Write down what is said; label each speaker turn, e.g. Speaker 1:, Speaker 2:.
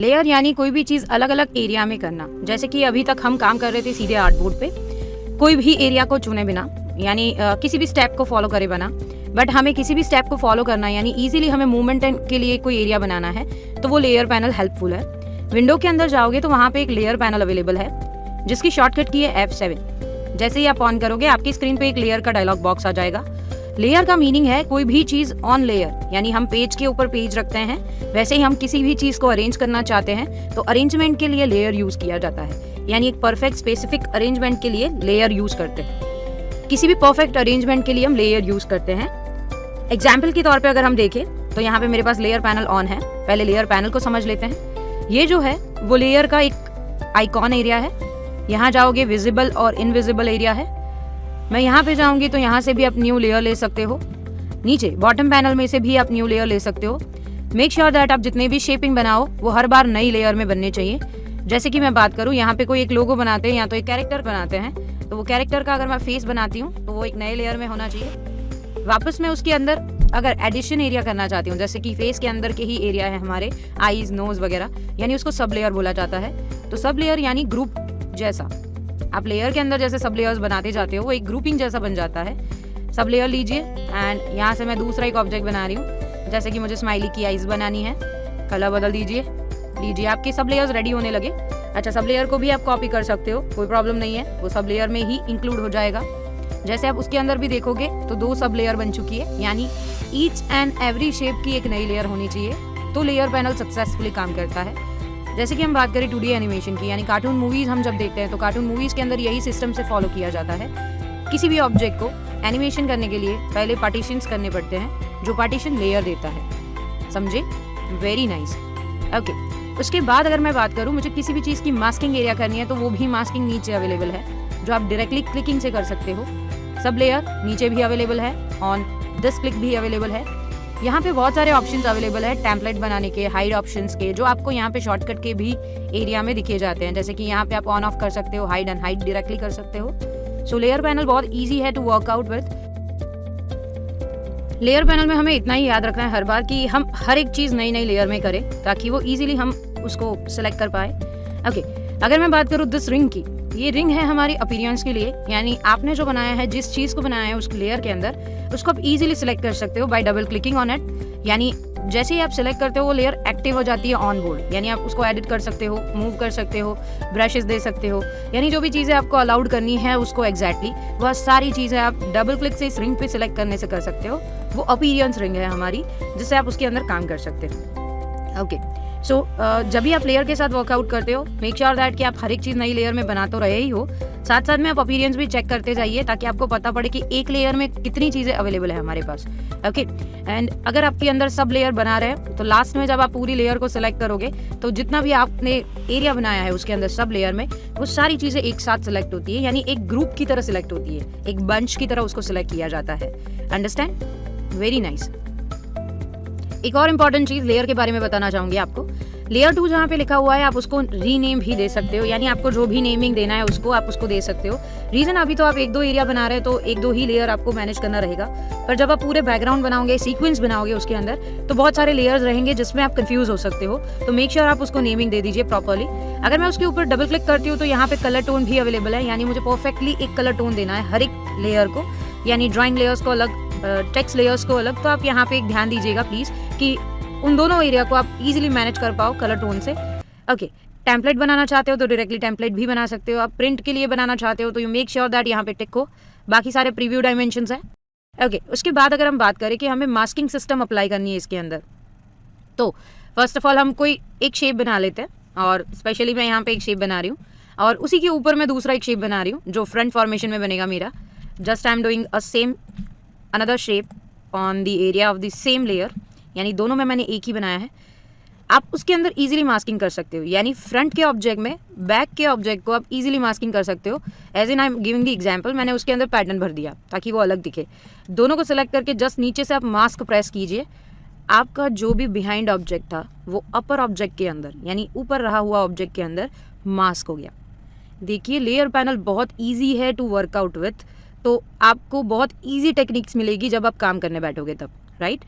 Speaker 1: Layer यानी कोई भी चीज़ अलग अलग एरिया में करना। जैसे कि अभी तक हम काम कर रहे थे सीधे आर्टबोर्ड पे, कोई भी एरिया को चुने बिना, यानी किसी भी स्टेप को फॉलो करे बिना। बट हमें किसी भी स्टेप को फॉलो करना है, यानी इजीली हमें मूवमेंट के लिए कोई एरिया बनाना है, तो वो लेयर पैनल हेल्पफुल है। विंडो के अंदर जाओगे तो वहाँ पे एक लेयर पैनल अवेलेबल है जिसकी शॉर्टकट की है F7। जैसे ही आप ऑन करोगे आपकी स्क्रीन पे एक लेयर का डायलॉग बॉक्स आ जाएगा। लेयर का मीनिंग है कोई भी चीज़ ऑन लेयर, यानी हम पेज के ऊपर पेज रखते हैं, वैसे ही हम किसी भी चीज़ को अरेंज करना चाहते हैं तो अरेंजमेंट के लिए लेयर यूज़ किया जाता है। यानी एक परफेक्ट स्पेसिफिक अरेंजमेंट के लिए लेयर यूज़ करते हैं। किसी भी परफेक्ट अरेंजमेंट के लिए हम लेयर यूज़ करते हैं। एग्जाम्पल के तौर पे अगर हम देखें तो यहाँ पे मेरे पास लेयर पैनल ऑन है। पहले लेयर पैनल को समझ लेते हैं। ये जो है वो लेयर का एक आइकॉन एरिया है। यहाँ जाओगे विजिबल और इनविजिबल एरिया है। मैं यहाँ पे जाऊँगी तो यहाँ से भी आप न्यू लेयर ले सकते हो। नीचे बॉटम पैनल में से भी आप न्यू लेयर ले सकते हो। मेक श्योर दैट आप जितने भी शेपिंग बनाओ वो हर बार नई लेयर में बनने चाहिए। जैसे कि मैं बात करूँ, यहाँ पे कोई एक लोगो बनाते हैं या तो एक कैरेक्टर बनाते हैं, तो वो कैरेक्टर का अगर मैं फेस बनाती हूँ तो वो एक नए लेयर में होना चाहिए। वापस मैं उसके अंदर अगर एडिशन एरिया करना चाहती हूँ, जैसे कि फेस के अंदर के ही एरिया है हमारे आईज नोज वगैरह, यानी उसको सब लेयर बोला जाता है। तो सब लेयर यानी ग्रुप जैसा, आप लेयर के अंदर जैसे सब लेयर्स बनाते जाते हो वो एक ग्रुपिंग जैसा बन जाता है। सब लेयर लीजिए एंड यहाँ से मैं दूसरा एक ऑब्जेक्ट बना रही हूँ। जैसे कि मुझे स्माइली की आईज बनानी है, कलर बदल लीजिए आपके सब लेयर्स रेडी होने लगे। अच्छा, सब लेयर को भी आप कॉपी कर सकते हो, कोई प्रॉब्लम नहीं है, वो सब लेयर में ही इंक्लूड हो जाएगा। जैसे आप उसके अंदर भी देखोगे तो 2 सब लेयर बन चुकी है, यानी ईच एंड एवरी शेप की एक नई लेयर होनी चाहिए, तो लेयर पैनल सक्सेसफुली काम करता है। जैसे कि हम बात करें 2D एनिमेशन की, यानी कार्टून मूवीज हम जब देखते हैं तो कार्टून मूवीज के अंदर यही सिस्टम से फॉलो किया जाता है। किसी भी ऑब्जेक्ट को एनिमेशन करने के लिए पहले पार्टीशंस करने पड़ते हैं, जो पार्टीशन लेयर देता है। समझे? Very nice. ओके, उसके बाद अगर मैं बात करूँ, मुझे किसी भी चीज़ की मास्किंग एरिया करनी है तो वो भी मास्किंग नीचे अवेलेबल है, जो आप डायरेक्टली क्लिकिंग से कर सकते हो। सब लेयर नीचे भी अवेलेबल है, ऑन दिस क्लिक भी अवेलेबल है। यहाँ पे बहुत सारे ऑप्शंस अवेलेबल है टेम्पलेट बनाने के, हाइड ऑप्शंस के, जो आपको यहाँ पे शॉर्टकट के भी एरिया में दिखे जाते हैं। जैसे कि यहाँ पे आप ऑन ऑफ कर सकते हो, हाइड एंड हाइड डायरेक्टली कर सकते हो। सो लेयर पैनल बहुत इजी है to work out with. Layer panel में हमें इतना ही याद रखना है हर बार कि हम हर एक चीज़ नई नई लेयर में करें, ताकि वो इजीली हम उसको सेलेक्ट कर पाए। ओके, अगर मैं बात करूँ दिस रिंग की, ये रिंग है हमारी अपीयरेंस के लिए, यानी आपने जो बनाया है, जिस चीज़ को बनाया है उस लेयर के अंदर, उसको आप इजीली सिलेक्ट कर सकते हो bye double clicking on it. यानी जैसे ही आप सिलेक्ट करते हो वो लेयर एक्टिव हो जाती है ऑन बोर्ड, यानी आप उसको एडिट कर सकते हो, मूव कर सकते हो, ब्रशेस दे सकते हो, यानी जो भी चीज़ें आपको अलाउड करनी है उसको एग्जैक्टली वह सारी चीज़ें आप डबल क्लिक से इस रिंग पे सिलेक्ट करने से कर सकते हो। वो अपीयरेंस रिंग है हमारी, जिससे आप उसके अंदर काम कर सकते हो। ओके, सो जब भी आप लेयर के साथ वर्कआउट करते हो, मेक श्योर दैट कि आप हर एक चीज़ नई लेयर में बना तो रहे ही हो, साथ साथ में आप अपीयरेंस भी चेक करते जाइए, ताकि आपको पता पड़े कि एक लेयर में कितनी चीज़ें अवेलेबल है हमारे पास। ओके, एंड अगर आपके अंदर सब लेयर बना रहे हैं तो लास्ट में जब आप पूरी लेयर को सिलेक्ट करोगे तो जितना भी आपने एरिया बनाया है उसके अंदर सब लेयर में, वो सारी चीज़ें एक साथ सिलेक्ट होती है, यानी एक ग्रुप की तरह सिलेक्ट होती है, एक बंच की तरह उसको सिलेक्ट किया जाता है। अंडरस्टैंड? Very nice. एक और इम्पॉर्टेंट चीज़ लेयर के बारे में बताना चाहूँगी आपको। लेयर 2 जहाँ पे लिखा हुआ है, आप उसको रीनेम भी दे सकते हो, यानी आपको जो भी नेमिंग देना है उसको आप उसको दे सकते हो। रीज़न, अभी तो आप 1-2 एरिया बना रहे हो तो 1-2 ही लेयर आपको मैनेज करना रहेगा, पर जब आप पूरे बैकग्राउंड बनाओगे, सीक्वेंस बनाओगे उसके अंदर, तो बहुत सारे लेयर्स रहेंगे जिसमें आप कंफ्यूज हो सकते हो। तो मेक श्योर आप उसको नेमिंग दे दीजिए प्रॉपर्ली। अगर मैं उसके ऊपर डबल क्लिक करती हूँ तो यहाँ पे कलर टोन भी अवेलेबल है, यानी मुझे परफेक्टली एक कलर टोन देना है हर एक लेयर को, यानी ड्राइंग लेयर्स को अलग, टेक्स्ट लेयर्स को अलग। तो आप यहाँ पे एक ध्यान दीजिएगा प्लीज़ कि उन दोनों एरिया को आप इजीली मैनेज कर पाओ कलर टोन से। ओके, टेम्पलेट बनाना चाहते हो तो डायरेक्टली टेम्पलेट भी बना सकते हो। आप प्रिंट के लिए बनाना चाहते हो तो यू मेक श्योर दैट यहाँ पे टिक हो, बाकी सारे प्रीव्यू डायमेंशंस हैं। ओके, उसके बाद अगर हम बात करें कि हमें मास्किंग सिस्टम अप्लाई करनी है इसके अंदर, तो फर्स्ट ऑफ ऑल हम कोई एक शेप बना लेते हैं, और स्पेशली मैं यहाँ पे एक शेप बना रही हूँ और उसी के ऊपर मैं दूसरा एक शेप बना रही हूँ जो फ्रंट फॉर्मेशन में बनेगा मेरा। Just I am doing a same another shape on the area of the same layer, यानी दोनों में मैंने एक ही बनाया है। आप उसके अंदर इजीली मास्किंग कर सकते हो, यानी फ्रंट के ऑब्जेक्ट में बैक के ऑब्जेक्ट को आप इजीली मास्किंग कर सकते हो। As in I am giving the example, मैंने उसके अंदर पैटर्न भर दिया ताकि वो अलग दिखे। दोनों को सिलेक्ट करके जस्ट नीचे से आप मास्क प्रेस कीजिए, आपका जो भी बिहाइंड ऑब्जेक्ट था वो अपर ऑब्जेक्ट के अंदर, यानी ऊपर रहा हुआ ऑब्जेक्ट के अंदर मास्क हो गया। देखिए, लेयर पैनल बहुत ईजी है टू वर्कआउट विथ, तो आपको बहुत ईजी टेक्निक्स मिलेगी जब आप काम करने बैठोगे तब, राइट।